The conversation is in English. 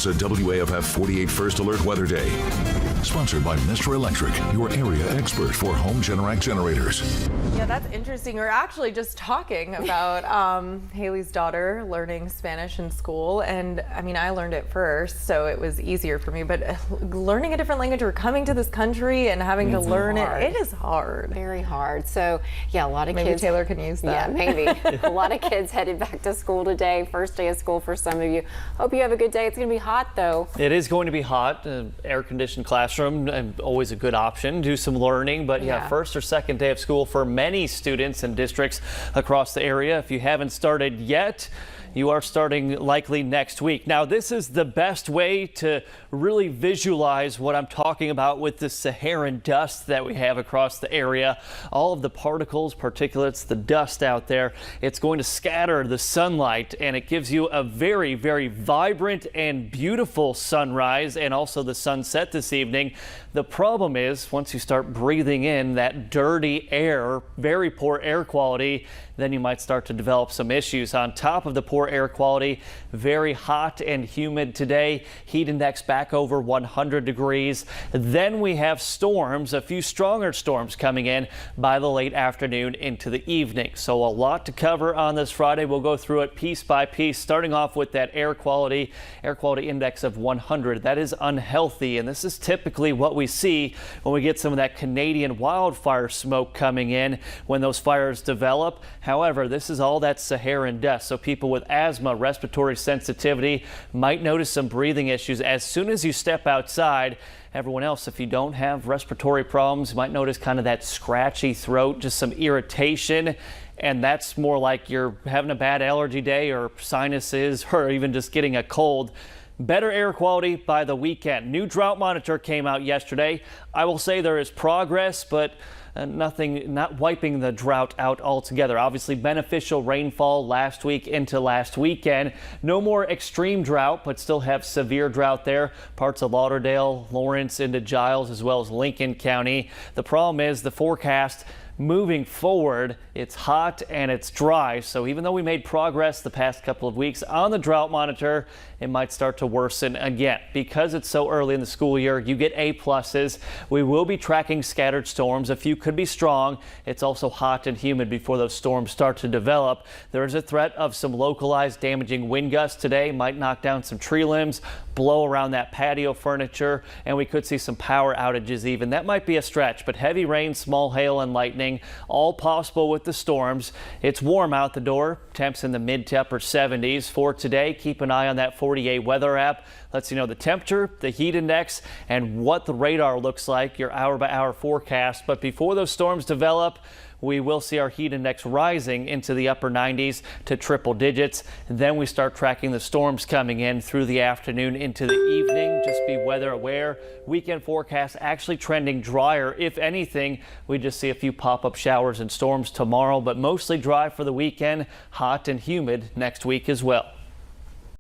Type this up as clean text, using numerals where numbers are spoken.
It's a WAFF 48 First Alert Weather Day. Sponsored by Mr. Electric, your area expert for home Generac generators. Yeah, that's interesting. We're actually just talking about Haley's daughter learning Spanish in school. And I mean, I learned it first, so it was easier for me. But learning a different language or coming to this country and having to learn it is hard. Very hard. So yeah, a lot of maybe kids. Taylor can use that. Yeah, maybe. A lot of kids headed back to school today. First day of school for some of you. Hope you have a good day. It's going to be hot though. It is going to be hot. Air-conditioned classroom, always a good option. Do some learning, but yeah, first or second day of school for many students and districts across the area. If you haven't started yet, you are starting likely next week. Now, this is the best way to really visualize what I'm talking about with the Saharan dust that we have across the area. All of the particles, particulates, the dust out there, it's going to scatter the sunlight, and it gives you a very, very vibrant and beautiful sunrise and also the sunset this evening. The problem is once you start breathing in that dirty air, very poor air quality, then you might start to develop some issues. On top of the poor air quality, very hot and humid today. Heat index back over 100 degrees. Then we have storms, a few stronger storms coming in by the late afternoon into the evening. So a lot to cover on this Friday. We'll go through it piece by piece, starting off with that air quality index of 100. That is unhealthy, and this is typically what we see when we get some of that Canadian wildfire smoke coming in when those fires develop. However, this is all that Saharan dust, so people with asthma, respiratory sensitivity might notice some breathing issues as soon as you step outside. Everyone else, if you don't have respiratory problems, you might notice kind of that scratchy throat, just some irritation, and that's more like you're having a bad allergy day or sinuses or even just getting a cold. Better air quality by the weekend. New drought monitor came out yesterday. I will say there is progress, but not wiping the drought out altogether. Obviously beneficial rainfall last week into last weekend. No more extreme drought, but still have severe drought there. Parts of Lauderdale, Lawrence into Giles, as well as Lincoln County. The problem is the forecast moving forward, it's hot and it's dry. So even though we made progress the past couple of weeks on the drought monitor, it might start to worsen again. Because it's so early in the school year, you get A+. We will be tracking scattered storms. A few could be strong. It's also hot and humid before those storms start to develop. There is a threat of some localized damaging wind gusts today. Might knock down some tree limbs, blow around that patio furniture, and we could see some power outages even. That might be a stretch, but heavy rain, small hail, and lightning, all possible with the storms. It's warm out the door. Temps in the mid to upper 70s for today. Keep an eye on that 48 weather app. Lets you know the temperature, the heat index, and what the radar looks like, your hour-by-hour forecast. But before those storms develop, we will see our heat index rising into the upper 90s to triple digits. Then we start tracking the storms coming in through the afternoon into the evening. Just be weather aware. Weekend forecast actually trending drier. If anything, we just see a few pop-up showers and storms tomorrow, but mostly dry for the weekend. Hot and humid next week as well.